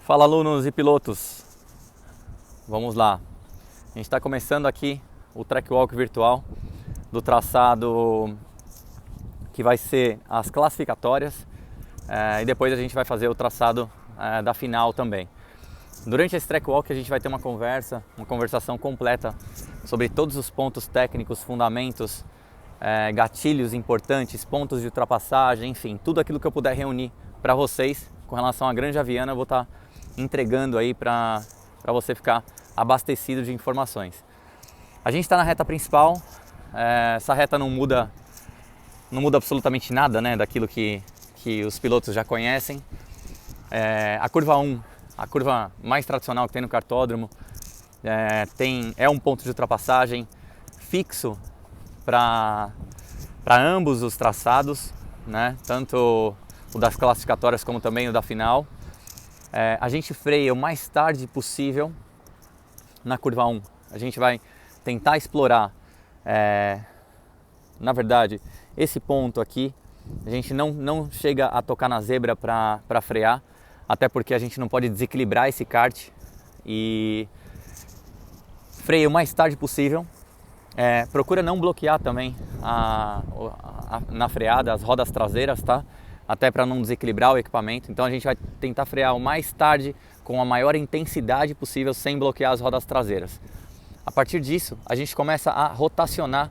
Fala, alunos e pilotos, vamos lá. A gente está começando aqui o track walk virtual do traçado que vai ser as classificatórias e depois a gente vai fazer o traçado da final também. Durante esse track walk a gente vai ter uma conversação completa sobre todos os pontos técnicos, fundamentos, gatilhos importantes, pontos de ultrapassagem, enfim, tudo aquilo que eu puder reunir para vocês com relação à Granja Viana, eu vou estar entregando aí para você ficar abastecido de informações. A gente está na reta principal, essa reta não muda absolutamente nada, né, daquilo que os pilotos já conhecem. A curva 1, a curva mais tradicional que tem no kartódromo, é um ponto de ultrapassagem fixo para ambos os traçados, né, tanto o das classificatórias como também o da final. A gente freia o mais tarde possível na curva 1. A gente vai tentar explorar, na verdade, esse ponto aqui. A gente não chega a tocar na zebra para frear, até porque a gente não pode desequilibrar esse kart, e freia o mais tarde possível. Procura não bloquear também na freada as rodas traseiras, tá? Até para não desequilibrar o equipamento. Então a gente vai tentar frear o mais tarde com a maior intensidade possível sem bloquear as rodas traseiras. A partir disso a gente começa a rotacionar,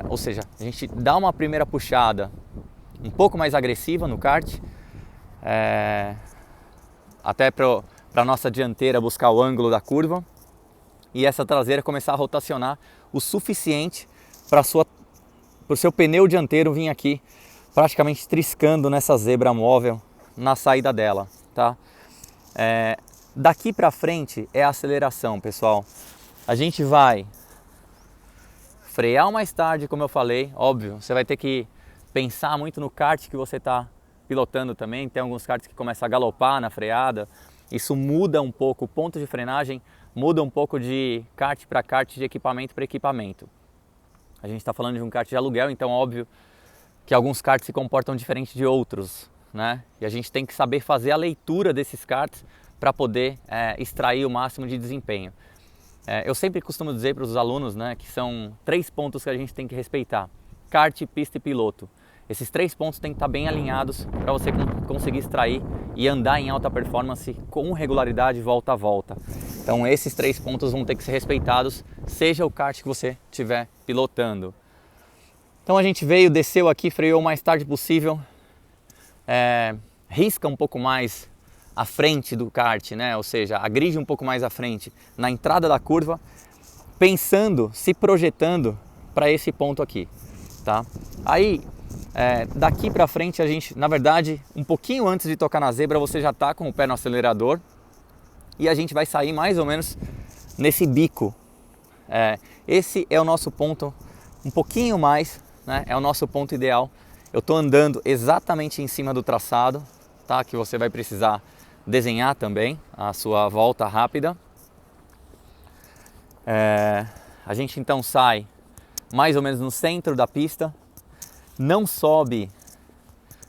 ou seja, a gente dá uma primeira puxada um pouco mais agressiva no kart, até para a nossa dianteira buscar o ângulo da curva, e essa traseira começar a rotacionar o suficiente para o seu pneu dianteiro vir aqui praticamente triscando nessa zebra móvel na saída dela, tá? Daqui para frente é a aceleração, pessoal. A gente vai frear o mais tarde, como eu falei, óbvio, você vai ter que pensar muito no kart que você está pilotando também. Tem alguns karts que começam a galopar na freada, isso muda um pouco o ponto de frenagem, muda um pouco de kart para kart, de equipamento para equipamento. A gente está falando de um kart de aluguel, então óbvio que alguns karts se comportam diferente de outros, né? E a gente tem que saber fazer a leitura desses karts para poder extrair o máximo de desempenho. Eu sempre costumo dizer para os alunos, né, que são 3 pontos que a gente tem que respeitar: kart, pista e piloto. Esses 3 pontos têm que estar bem alinhados para você conseguir extrair e andar em alta performance com regularidade volta a volta. Então esses 3 pontos vão ter que ser respeitados, seja o kart que você estiver pilotando. Então a gente desceu aqui, freou o mais tarde possível, risca um pouco mais à frente do kart, né? Ou seja, agride um pouco mais à frente na entrada da curva, pensando, se projetando para esse ponto aqui, tá? Aí, daqui para frente a gente, na verdade, um pouquinho antes de tocar na zebra, você já está com o pé no acelerador e a gente vai sair mais ou menos nesse bico. Esse é o nosso ponto, um pouquinho mais, né? É o nosso ponto ideal. Eu estou andando exatamente em cima do traçado, tá? Que você vai precisar desenhar também a sua volta rápida. A gente então sai mais ou menos no centro da pista, não sobe.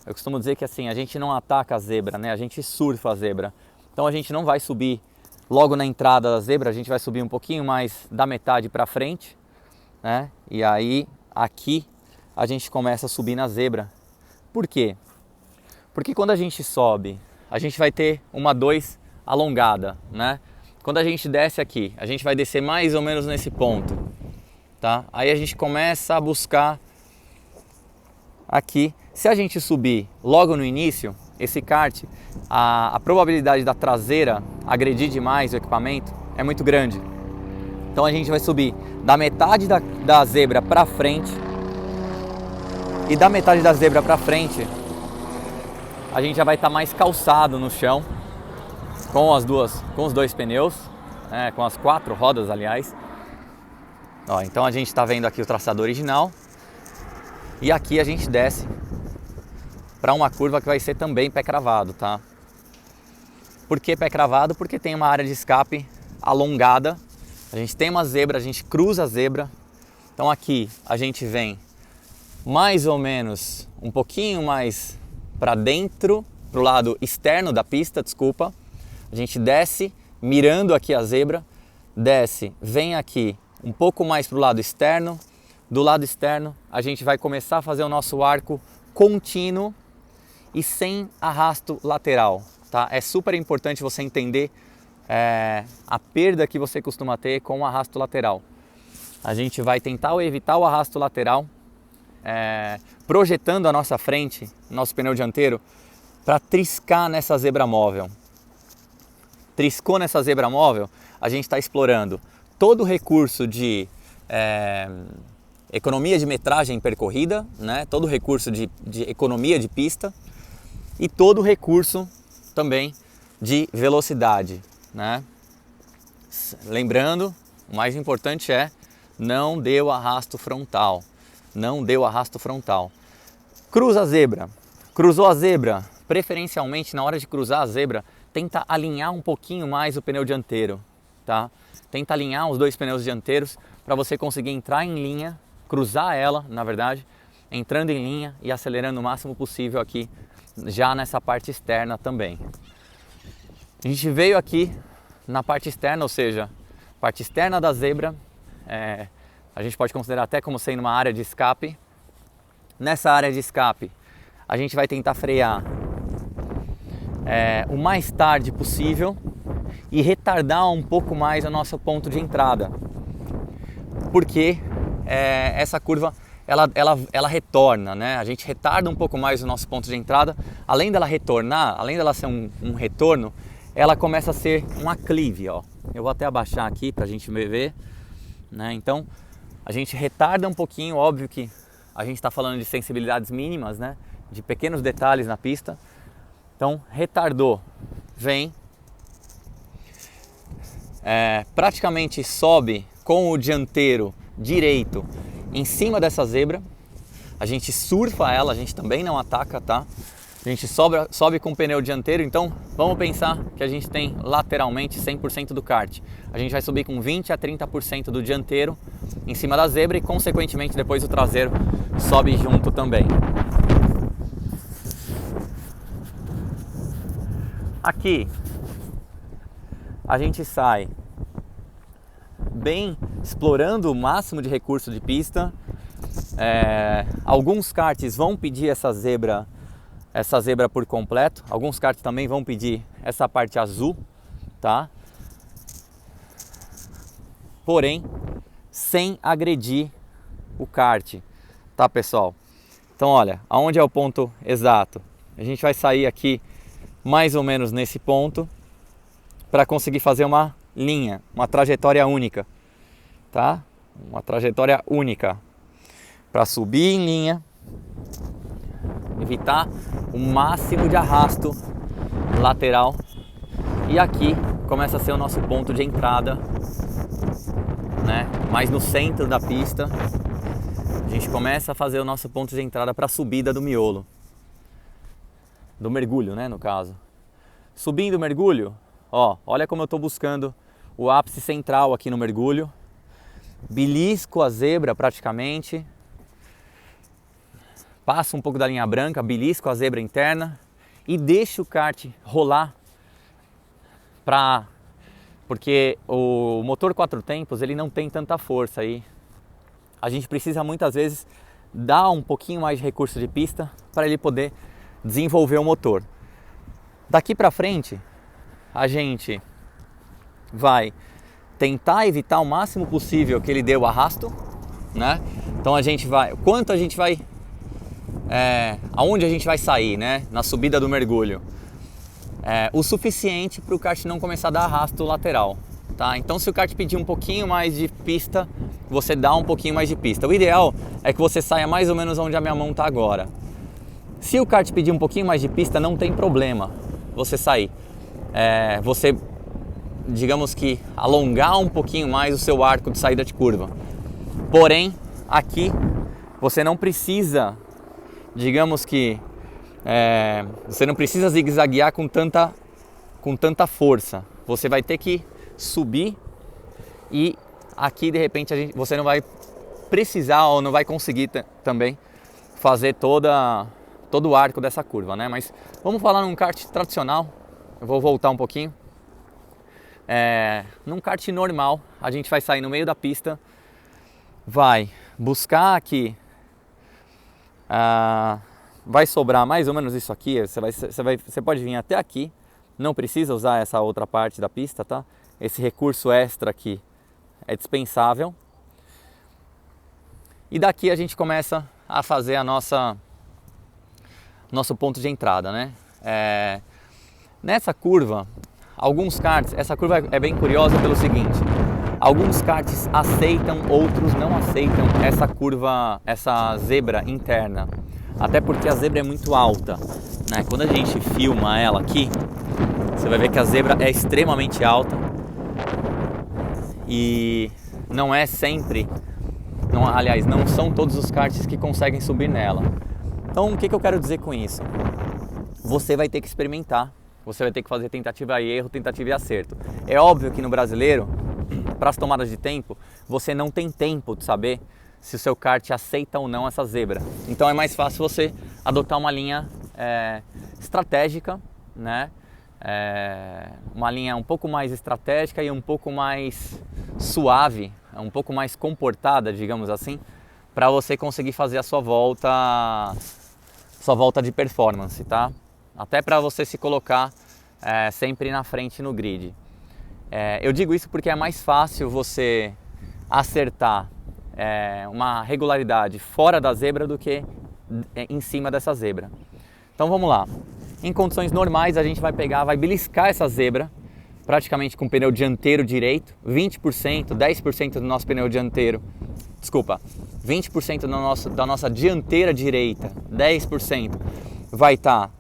Eu costumo dizer que assim, a gente não ataca a zebra, né? A gente surfa a zebra. Então a gente não vai subir logo na entrada da zebra, a gente vai subir um pouquinho mais da metade para frente, né? E aí aqui a gente começa a subir na zebra. Por quê? Porque quando a gente sobe, a gente vai ter uma 2 alongada, né? Quando a gente desce aqui, a gente vai descer mais ou menos nesse ponto, tá? Aí a gente começa a buscar aqui. Se a gente subir logo no início, esse kart, a probabilidade da traseira agredir demais o equipamento é muito grande. Então a gente vai subir da metade da zebra para frente, e da metade da zebra para frente a gente já vai estar mais calçado no chão, com os 2 pneus, com as 4 rodas, aliás. Então a gente está vendo aqui o traçado original, e aqui a gente desce para uma curva que vai ser também pé cravado, tá? Por que pé cravado? Porque tem uma área de escape alongada, a gente tem uma zebra, a gente cruza a zebra. Então aqui a gente vem mais ou menos um pouquinho mais para dentro, para o lado externo da pista, desculpa, A gente desce, mirando aqui a zebra, desce, vem aqui um pouco mais para o lado externo. Do lado externo, a gente vai começar a fazer o nosso arco contínuo e sem arrasto lateral, tá? É super importante você entender a perda que você costuma ter com o arrasto lateral. A gente vai tentar evitar o arrasto lateral, projetando a nossa frente, nosso pneu dianteiro, para triscar nessa zebra móvel. Triscou nessa zebra móvel, a gente está explorando todo o recurso de economia de metragem percorrida, né? Todo o recurso de economia de pista e todo o recurso também de velocidade, né? Lembrando, o mais importante é não dê o arrasto frontal, não dê o arrasto frontal. Cruza a zebra, cruzou a zebra, preferencialmente na hora de cruzar a zebra, tenta alinhar um pouquinho mais o pneu dianteiro, tá? Tenta alinhar os dois pneus dianteiros para você conseguir entrar em linha, cruzar ela, na verdade, entrando em linha e acelerando o máximo possível aqui, já nessa parte externa também. A gente veio aqui na parte externa, ou seja, parte externa da zebra, a gente pode considerar até como sendo uma área de escape. Nessa área de escape, a gente vai tentar frear o mais tarde possível e retardar um pouco mais o nosso ponto de entrada, porque essa curva ela retorna, né? A gente retarda um pouco mais o nosso ponto de entrada. Além dela retornar, além dela ser um retorno, ela começa a ser um aclive, ó. Eu vou até abaixar aqui para a gente ver, né? Então a gente retarda um pouquinho, óbvio que a gente está falando de sensibilidades mínimas, né? De pequenos detalhes na pista. Então retardou, vem, praticamente sobe com o dianteiro direito em cima dessa zebra. A gente surfa ela, a gente também não ataca, tá? A gente sobe com o pneu dianteiro, então vamos pensar que a gente tem lateralmente 100% do kart. A gente vai subir com 20 a 30% do dianteiro em cima da zebra e consequentemente depois o traseiro sobe junto também. Aqui a gente sai bem explorando o máximo de recurso de pista. Alguns karts vão pedir essa zebra por completo. Alguns karts também vão pedir essa parte azul, tá? Porém, sem agredir o kart, tá, pessoal? Então, olha, aonde é o ponto exato? A gente vai sair aqui mais ou menos nesse ponto para conseguir fazer uma linha, uma trajetória única, tá? Uma trajetória única para subir em linha, evitar o máximo de arrasto lateral, e aqui começa a ser o nosso ponto de entrada, né? Mais no centro da pista, a gente começa a fazer o nosso ponto de entrada para a subida do miolo, do mergulho, né? No caso, subindo o mergulho, ó, olha como eu estou buscando o ápice central aqui no mergulho, belisco a zebra praticamente, passo um pouco da linha branca, belisco a zebra interna e deixo o kart rolar, porque o motor 4 tempos ele não tem tanta força aí. A gente precisa muitas vezes dar um pouquinho mais de recurso de pista para ele poder desenvolver o motor. Daqui para frente a gente vai tentar evitar o máximo possível que ele dê o arrasto, né? Então a gente vai, quanto a gente vai, aonde a gente vai sair, né? Na subida do mergulho, o suficiente para o kart não começar a dar arrasto lateral, tá? Então se o kart pedir um pouquinho mais de pista, você dá um pouquinho mais de pista. O ideal é que você saia mais ou menos onde a minha mão está agora. Se o kart pedir um pouquinho mais de pista, não tem problema você sair. Você, digamos que, alongar um pouquinho mais o seu arco de saída de curva. Porém, aqui você não precisa, digamos que, você não precisa zigue-zaguear com tanta força. Você vai ter que subir e aqui de repente você não vai precisar ou não vai conseguir também fazer todo o arco dessa curva, né? Mas vamos falar num kart tradicional. Eu vou voltar um pouquinho. num kart normal, a gente vai sair no meio da pista, vai buscar aqui, vai sobrar mais ou menos isso aqui, você pode vir até aqui, não precisa usar essa outra parte da pista, tá? Esse recurso extra aqui é dispensável. E daqui a gente começa a fazer nosso ponto de entrada, né? Nessa curva, alguns karts, essa curva é bem curiosa pelo seguinte: alguns karts aceitam, outros não aceitam essa curva, essa zebra interna. Até porque a zebra é muito alta, né? Quando a gente filma ela aqui, você vai ver que a zebra é extremamente alta e não é sempre, aliás, não são todos os karts que conseguem subir nela. Então, o que eu quero dizer com isso? Você vai ter que experimentar, você vai ter que fazer tentativa e erro, tentativa e acerto. É óbvio que no brasileiro, para as tomadas de tempo, você não tem tempo de saber se o seu kart aceita ou não essa zebra. Então é mais fácil você adotar uma linha estratégica, né? Uma linha um pouco mais estratégica e um pouco mais suave, um pouco mais comportada, digamos assim, para você conseguir fazer a sua volta de performance, tá? Até para você se colocar sempre na frente no grid. Eu digo isso porque é mais fácil você acertar uma regularidade fora da zebra do que em cima dessa zebra. Então vamos lá. Em condições normais a gente vai beliscar essa zebra praticamente com o pneu dianteiro direito, 20%, 10% do nosso pneu dianteiro, 20% da nossa dianteira direita, 10% vai estar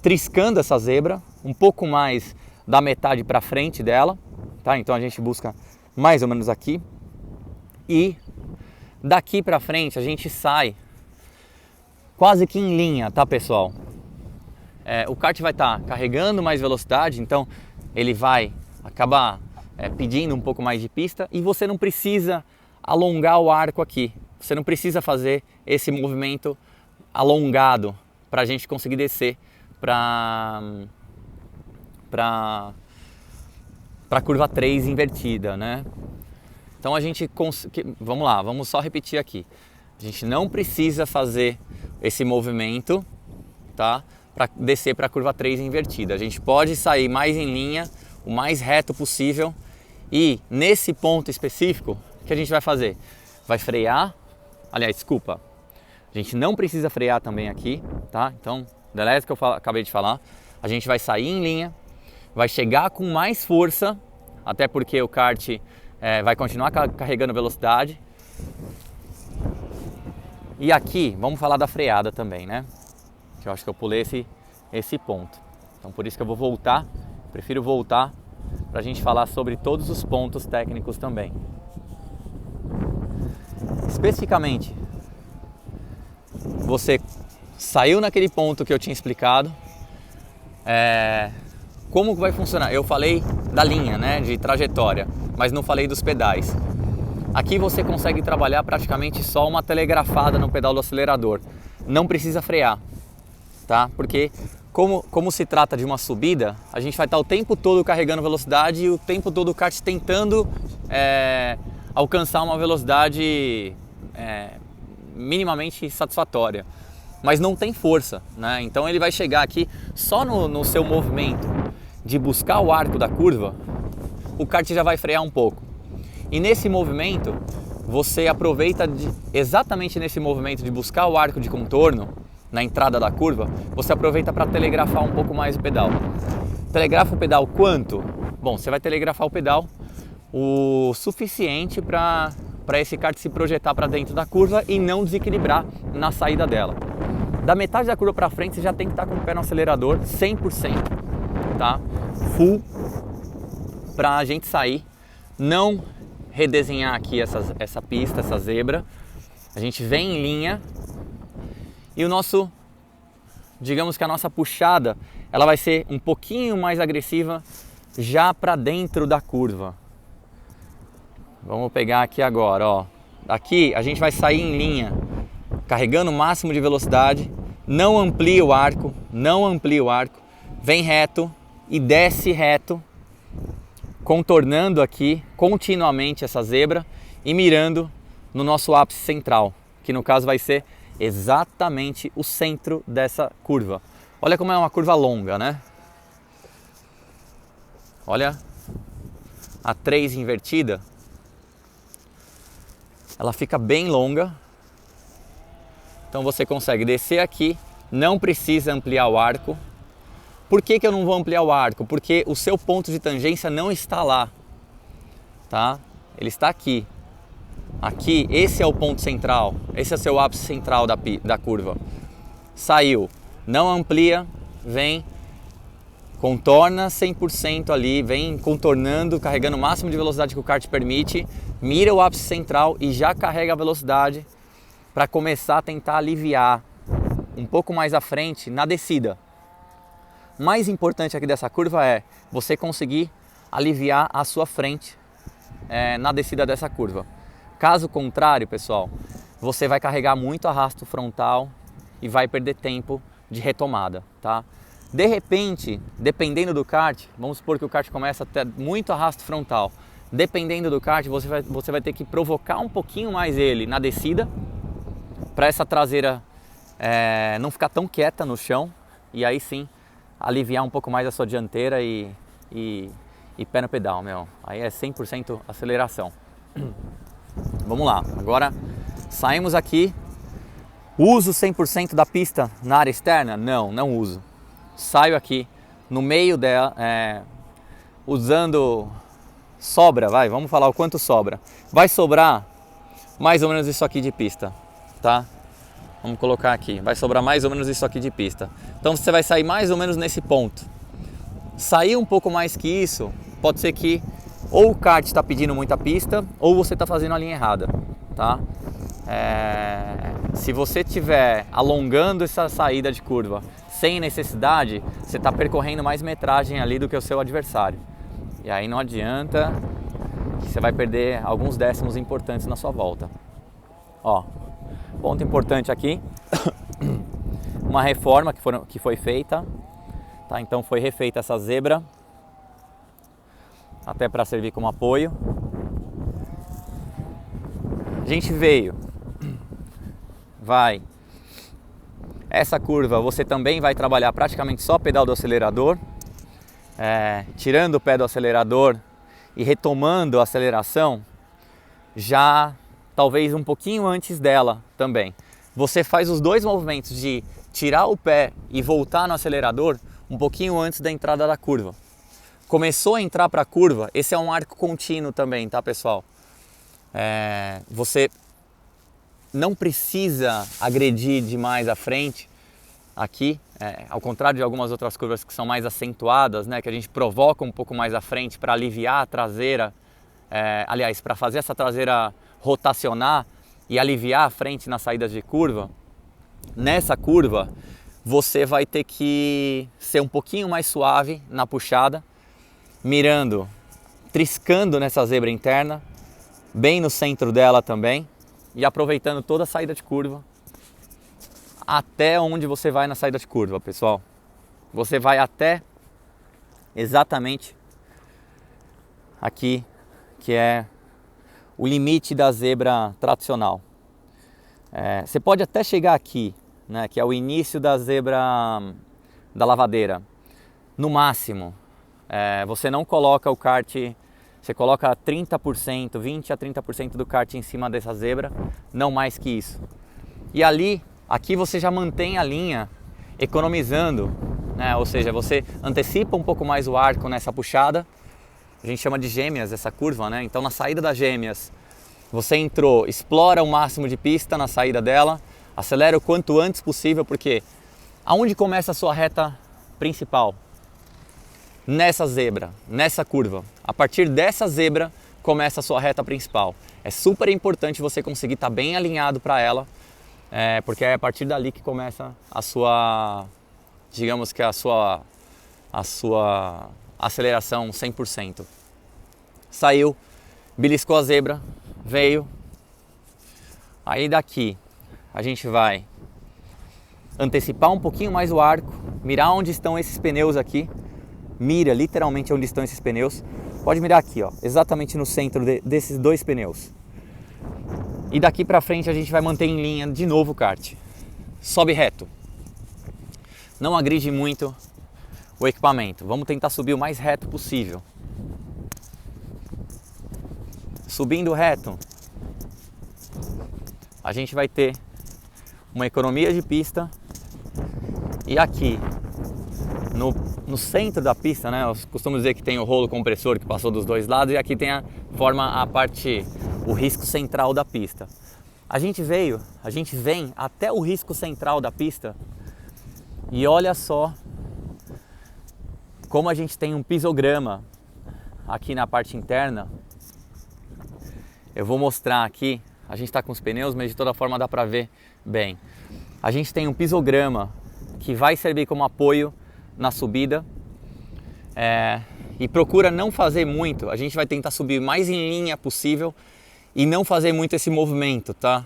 triscando essa zebra, um pouco mais da metade para frente dela, tá? Então a gente busca mais ou menos aqui e daqui para frente a gente sai quase que em linha, tá, pessoal? O kart vai estar carregando mais velocidade, então ele vai acabar pedindo um pouco mais de pista e você não precisa alongar o arco aqui, você não precisa fazer esse movimento alongado para a gente conseguir descer para a curva 3 invertida, né? Então a gente vamos lá, vamos só repetir aqui. A gente não precisa fazer esse movimento, tá? Para descer para a curva 3 invertida. A gente pode sair mais em linha, o mais reto possível. E nesse ponto específico, o que a gente vai fazer? Vai frear, aliás, desculpa, a gente não precisa frear também aqui, tá? Então, deleta que eu acabei de falar, a gente vai sair em linha, vai chegar com mais força, até porque o kart vai continuar carregando velocidade. E aqui, vamos falar da freada também, né? Que eu acho que eu pulei esse ponto. Então por isso que eu vou voltar, prefiro voltar para a gente falar sobre todos os pontos técnicos também. Especificamente, você saiu naquele ponto que eu tinha explicado, como vai funcionar? Eu falei da linha, né, de trajetória, mas não falei dos pedais. Aqui você consegue trabalhar praticamente só uma telegrafada no pedal do acelerador, não precisa frear. Tá? Porque como se trata de uma subida, a gente vai estar o tempo todo carregando velocidade e o tempo todo o kart tentando alcançar uma velocidade minimamente satisfatória, mas não tem força, né? Então ele vai chegar aqui só no seu movimento de buscar o arco da curva, o kart já vai frear um pouco. E nesse movimento, você aproveita exatamente nesse movimento de buscar o arco de contorno, na entrada da curva, você aproveita para telegrafar um pouco mais o pedal. Telegrafa o pedal quanto? Bom, você vai telegrafar o pedal o suficiente para esse kart se projetar para dentro da curva e não desequilibrar na saída dela. Da metade da curva para frente, você já tem que estar com o pé no acelerador 100%, tá? Full, para a gente sair, não redesenhar aqui essa pista, essa zebra. A gente vem em linha. E digamos que a nossa puxada, ela vai ser um pouquinho mais agressiva já para dentro da curva. Vamos pegar aqui agora, ó. Aqui a gente vai sair em linha, carregando o máximo de velocidade, não amplia o arco, vem reto e desce reto contornando aqui continuamente essa zebra e mirando no nosso ápice central, que no caso vai ser exatamente o centro dessa curva. Olha como é uma curva longa, né? Olha a 3 invertida, ela fica bem longa, então você consegue descer aqui, não precisa ampliar o arco. Por que eu não vou ampliar o arco? Porque o seu ponto de tangência não está lá, tá? Ele está aqui. Aqui, esse é o ponto central, esse é o seu ápice central da curva. Saiu, não amplia, vem, contorna 100% ali, vem contornando, carregando o máximo de velocidade que o kart permite, mira o ápice central e já carrega a velocidade para começar a tentar aliviar um pouco mais à frente na descida. Mais importante aqui dessa curva é você conseguir aliviar a sua frente na descida dessa curva. Caso contrário, pessoal, você vai carregar muito arrasto frontal e vai perder tempo de retomada, tá? De repente, dependendo do kart, vamos supor que o kart começa a ter muito arrasto frontal. Dependendo do kart, você vai ter que provocar um pouquinho mais ele na descida para essa traseira não ficar tão quieta no chão e aí sim aliviar um pouco mais a sua dianteira e pé no pedal, meu. Aí é 100% aceleração. Vamos lá, agora saímos aqui. Uso 100% da pista na área externa? Não uso. Saio aqui no meio dela, usando sobra, vamos falar o quanto sobra. Vai sobrar mais ou menos isso aqui de pista, tá? Vamos colocar aqui, vai sobrar mais ou menos isso aqui de pista. Então você vai sair mais ou menos nesse ponto. Sair um pouco mais que isso, pode ser que ou o kart está pedindo muita pista ou você está fazendo a linha errada, tá? Se você estiver alongando essa saída de curva sem necessidade, você está percorrendo mais metragem ali do que o seu adversário. E aí não adianta, que você vai perder alguns décimos importantes na sua volta. Ó, ponto importante aqui, uma reforma que foi feita, tá? Então foi refeita essa zebra, até para servir como apoio. A gente essa curva você também vai trabalhar praticamente só pedal do acelerador, tirando o pé do acelerador e retomando a aceleração já talvez um pouquinho antes dela também. Você faz os dois movimentos de tirar o pé e voltar no acelerador um pouquinho antes da entrada da curva. Começou a entrar para a curva, esse é um arco contínuo também, tá, pessoal? Você não precisa agredir demais à frente aqui, ao contrário de algumas outras curvas que são mais acentuadas, né, que a gente provoca um pouco mais à frente para aliviar a traseira, aliás, para fazer essa traseira rotacionar e aliviar a frente nas saídas de curva. Nessa curva você vai ter que ser um pouquinho mais suave na puxada, mirando, triscando nessa zebra interna, bem no centro dela também, e aproveitando toda a saída de curva até onde você vai na saída de curva, pessoal. Você vai até exatamente aqui, que é o limite da zebra tradicional. Você pode até chegar aqui, né, que é o início da zebra da lavadeira. No máximo, você não coloca o kart, você coloca 30%, 20 a 30% do kart em cima dessa zebra, não mais que isso. E aqui você já mantém a linha economizando, né? Ou seja, você antecipa um pouco mais o arco nessa puxada. A gente chama de gêmeas essa curva, né? Então na saída das gêmeas, você entrou, explora o máximo de pista na saída dela, acelera o quanto antes possível, porque aonde começa a sua reta principal? Nessa zebra, nessa curva. A partir dessa zebra começa a sua reta principal. É super importante você conseguir estar bem alinhado para ela, porque é a partir dali que começa a sua, digamos que a sua aceleração 100%. Saiu, beliscou a zebra, veio. Aí daqui a gente vai antecipar um pouquinho mais o arco, mirar onde estão esses pneus aqui. Mira literalmente onde estão esses pneus. Pode mirar aqui, ó, exatamente no centro desses dois pneus. E daqui para frente a gente vai manter em linha de novo o kart. Sobe reto. Não agride muito o equipamento. Vamos tentar subir o mais reto possível. Subindo reto, a gente vai ter uma economia de pista. E aqui no centro da pista, né, eu costumo dizer que tem o rolo compressor que passou dos dois lados, e aqui tem o risco central da pista. A gente vem até o risco central da pista e olha só como a gente tem um pisograma aqui na parte interna. Eu vou mostrar aqui, a gente está com os pneus, mas de toda forma dá para ver bem. A gente tem um pisograma que vai servir como apoio na subida, e procura não fazer muito. A gente vai tentar subir mais em linha possível e não fazer muito esse movimento, tá?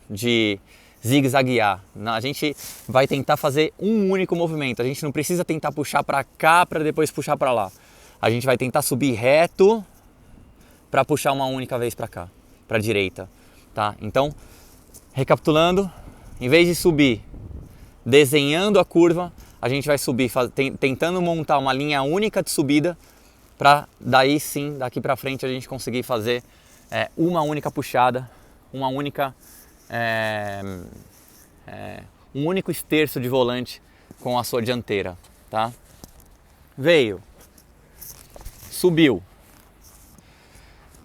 De zigue-zaguear. A gente vai tentar fazer um único movimento. A gente não precisa tentar puxar para cá para depois puxar para lá. A gente vai tentar subir reto para puxar uma única vez para cá, para a direita, tá? Então, recapitulando, em vez de subir desenhando a curva, a gente vai subir tentando montar uma linha única de subida, para daí sim, daqui para frente, a gente conseguir fazer uma única puxada, um único esterço de volante com a sua dianteira, tá? Veio, subiu,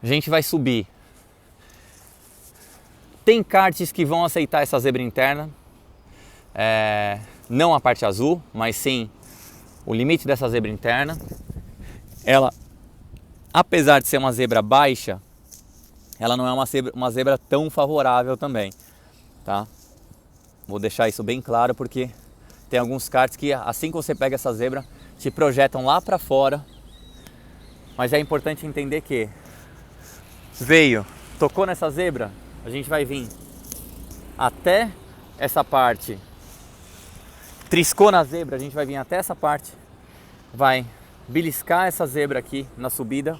a gente vai subir. Tem karts que vão aceitar essa zebra interna, não a parte azul, mas sim o limite dessa zebra interna. Ela, apesar de ser uma zebra baixa, ela não é uma zebra tão favorável também, tá? Vou deixar isso bem claro, porque tem alguns karts que assim que você pega essa zebra, te projetam lá para fora. Mas é importante entender que tocou nessa zebra, a gente vai vir até essa parte, triscou na zebra, a gente vai vir até essa parte, vai beliscar essa zebra aqui na subida,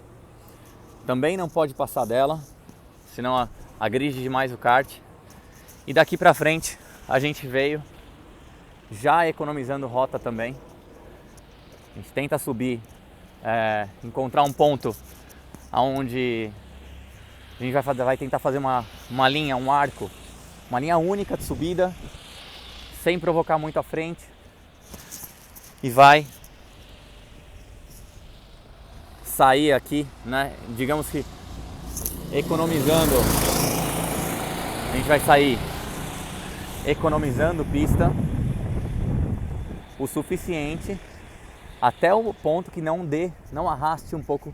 também não pode passar dela, senão agride demais o kart. E daqui pra frente a gente veio já economizando rota também. A gente tenta subir, encontrar um ponto onde a gente vai tentar fazer uma linha, um arco, uma linha única de subida, sem provocar muito à frente, e vai sair aqui, né? Digamos que economizando, a gente vai sair economizando pista o suficiente até o ponto que não arraste um pouco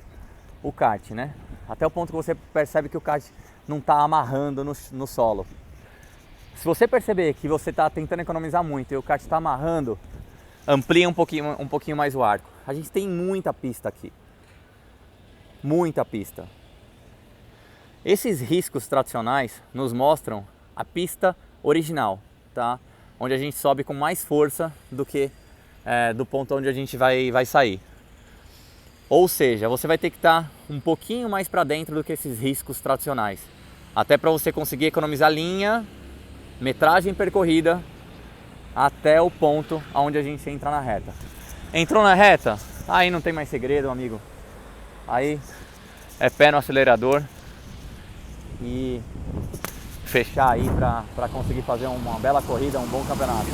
o kart, né? Até o ponto que você percebe que o kart não está amarrando no solo. Se você perceber que você está tentando economizar muito e o kart está amarrando, amplia um pouquinho mais o arco. A gente tem muita pista aqui, muita pista. Esses riscos tradicionais nos mostram a pista original, tá? Onde a gente sobe com mais força do que do ponto onde a gente vai sair. Ou seja, você vai ter que estar um pouquinho mais para dentro do que esses riscos tradicionais, até para você conseguir economizar linha, metragem percorrida, até o ponto onde a gente entra na reta. Entrou na reta, aí não tem mais segredo, amigo. Aí é pé no acelerador e fechar aí para conseguir fazer uma bela corrida, um bom campeonato.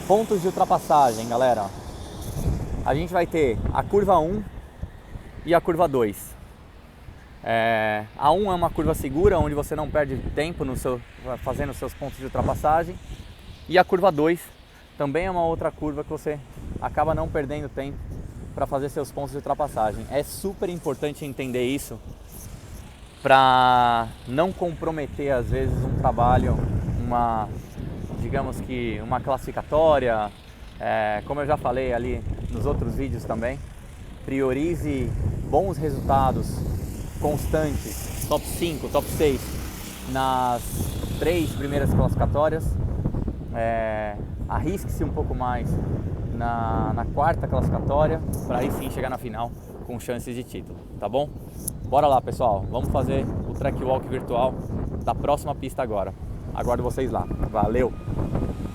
Pontos de ultrapassagem, galera. A gente vai ter a curva 1 e a curva 2. A 1 é uma curva segura, onde você não perde tempo fazendo seus pontos de ultrapassagem. E a curva 2 também é uma outra curva que você acaba não perdendo tempo para fazer seus pontos de ultrapassagem. É super importante entender isso para não comprometer às vezes um trabalho, digamos que uma classificatória. Como eu já falei ali nos outros vídeos também, priorize bons resultados constantes, top 5, top 6 nas 3 primeiras classificatórias, arrisque-se um pouco mais na quarta classificatória, para aí sim chegar na final com chances de título, tá bom? Bora lá, pessoal, vamos fazer o track walk virtual da próxima pista agora. Aguardo vocês lá. Valeu!